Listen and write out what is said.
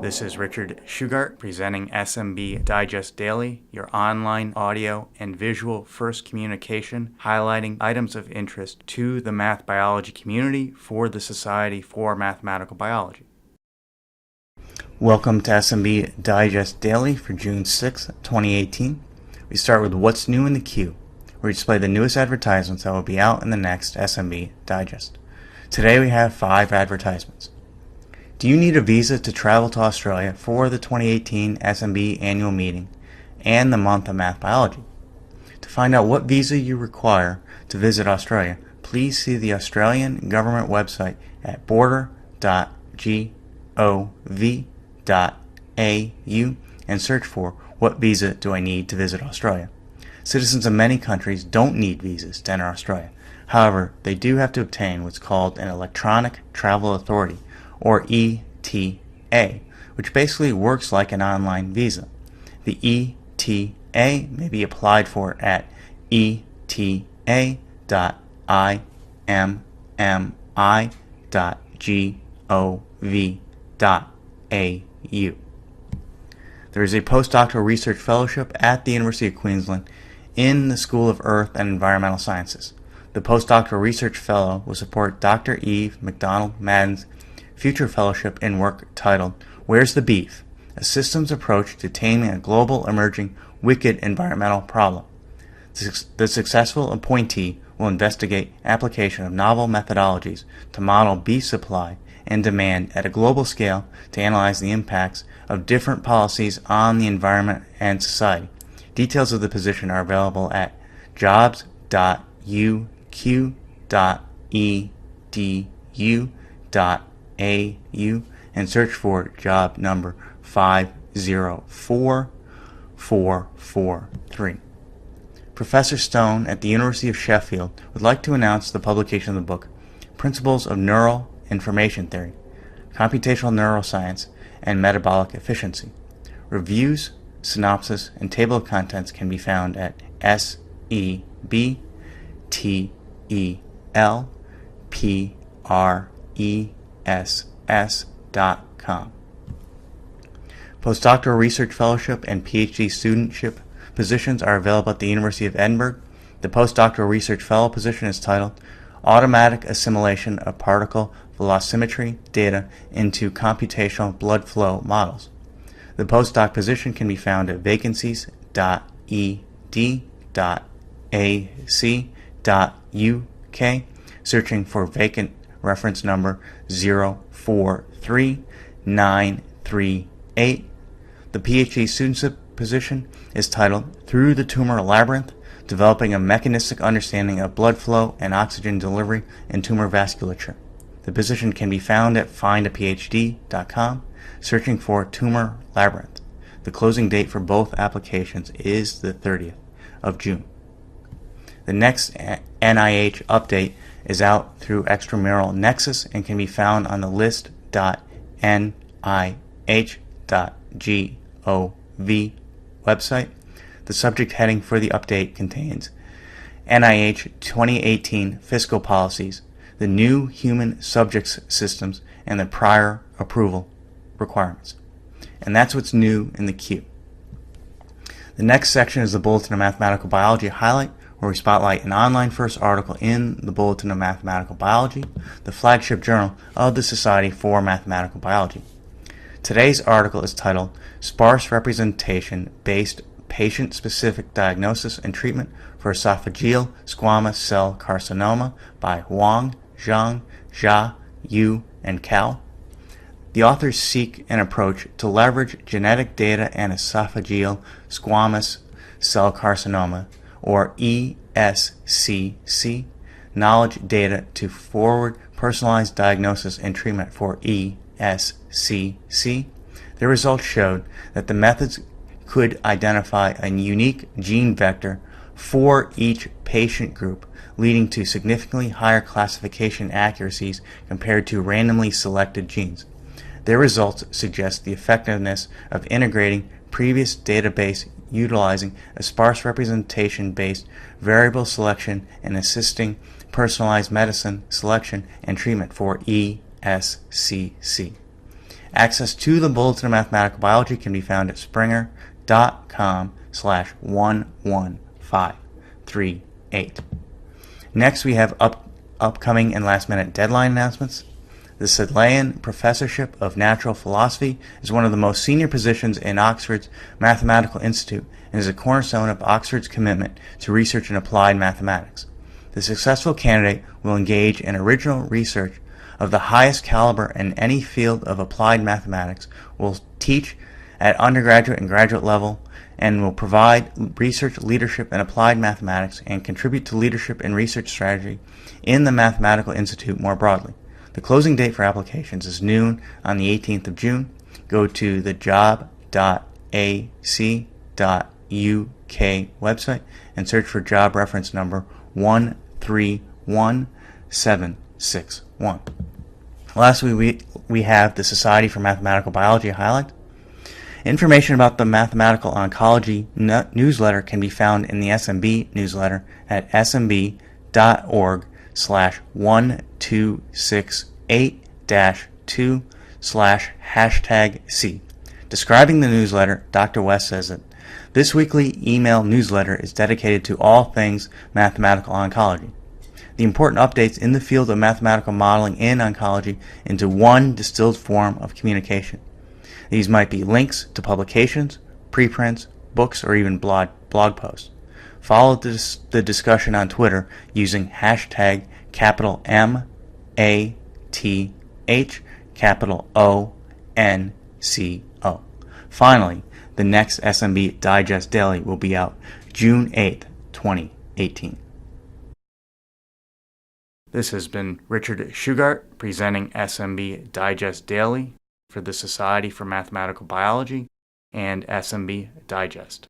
This is Richard Shugart presenting SMB Digest Daily, your online audio and visual first communication highlighting items of interest to the math biology community for the Society for Mathematical Biology. Welcome to SMB Digest Daily for June 6, 2018. We start with what's new in the queue. We display the newest advertisements that will be out in the next SMB Digest. Today we have 5 advertisements. Do you need a visa to travel to Australia for the 2018 SMB annual meeting and the month of math biology? To find out what visa you require to visit Australia, please see the Australian government website at border.gov.au and search for what visa do I need to visit Australia. Citizens of many countries don't need visas to enter Australia. However, they do have to obtain what's called an Electronic Travel Authority, or ETA, which basically works like an online visa. The ETA may be applied for at eta.immmi.gov.au. There is a postdoctoral research fellowship at the University of Queensland in the School of Earth and Environmental Sciences. The postdoctoral research fellow will support Dr. Eve McDonald Madden's future fellowship in work titled Where's the Beef? A Systems Approach to Taming a Global Emerging Wicked Environmental Problem. The successful appointee will investigate application of novel methodologies to model beef supply and demand at a global scale to analyze the impacts of different policies on the environment and society. Details of the position are available at jobs.uq.edu.au and search for job number 504443. Professor Stone at the University of Sheffield would like to announce the publication of the book Principles of Neural Information Theory, Computational Neuroscience, and Metabolic Efficiency. Reviews, synopsis, and table of contents can be found at sebtelpress.com. Postdoctoral research fellowship and PhD studentship positions are available at the University of Edinburgh. The postdoctoral research fellow position is titled Automatic Assimilation of Particle Velocimetry Data into Computational Blood Flow Models. The postdoc position can be found at vacancies.ed.ac.uk, searching for vacant reference number 043938. The PhD studentship position is titled Through the Tumor Labyrinth, Developing a Mechanistic Understanding of Blood Flow and Oxygen Delivery in Tumor Vasculature. The position can be found at findaphd.com, searching for Tumor Labyrinth. The closing date for both applications is the 30th of June. The next NIH update is out through Extramural Nexus and can be found on the list.nih.gov website. The subject heading for the update contains NIH 2018 Fiscal Policies, the New Human Subjects Systems, and the Prior Approval Requirements. And that's what's new in the queue. The next section is the Bulletin of Mathematical Biology highlight, where we spotlight an online first article in the Bulletin of Mathematical Biology, the flagship journal of the Society for Mathematical Biology. Today's article is titled Sparse Representation-Based Patient-Specific Diagnosis and Treatment for Esophageal Squamous Cell Carcinoma by Huang, Zhang, Jia, Yu, and Cao. The authors seek an approach to leverage genetic data and esophageal squamous cell carcinoma, or ESCC, knowledge data to forward personalized diagnosis and treatment for ESCC. The results showed that the methods could identify a unique gene vector for each patient group, leading to significantly higher classification accuracies compared to randomly selected genes. Their results suggest the effectiveness of integrating previous database utilizing a sparse representation-based variable selection and assisting personalized medicine selection and treatment for ESCC. Access to the Bulletin of Mathematical Biology can be found at springer.com/11538. Next, we have upcoming and last-minute deadline announcements. The Sedleyan Professorship of Natural Philosophy is one of the most senior positions in Oxford's Mathematical Institute and is a cornerstone of Oxford's commitment to research in applied mathematics. The successful candidate will engage in original research of the highest caliber in any field of applied mathematics, will teach at undergraduate and graduate level, and will provide research leadership in applied mathematics and contribute to leadership and research strategy in the Mathematical Institute more broadly. The closing date for applications is noon on the 18th of June. Go to the job.ac.uk website and search for job reference number 131761. Lastly, we have the Society for Mathematical Biology highlight. Information about the Mathematical Oncology newsletter can be found in the SMB newsletter at smb.org/1268-2/#C. Describing the newsletter, Dr. West says that this weekly email newsletter is dedicated to all things mathematical oncology. The important updates in the field of mathematical modeling in oncology into one distilled form of communication. These might be links to publications, preprints, books, or even blog posts. Follow the discussion on Twitter using hashtag capital MATH_ONCO. Finally, the next SMB Digest Daily will be out June 8th, 2018. This has been Richard Shugart presenting SMB Digest Daily for the Society for Mathematical Biology and SMB Digest.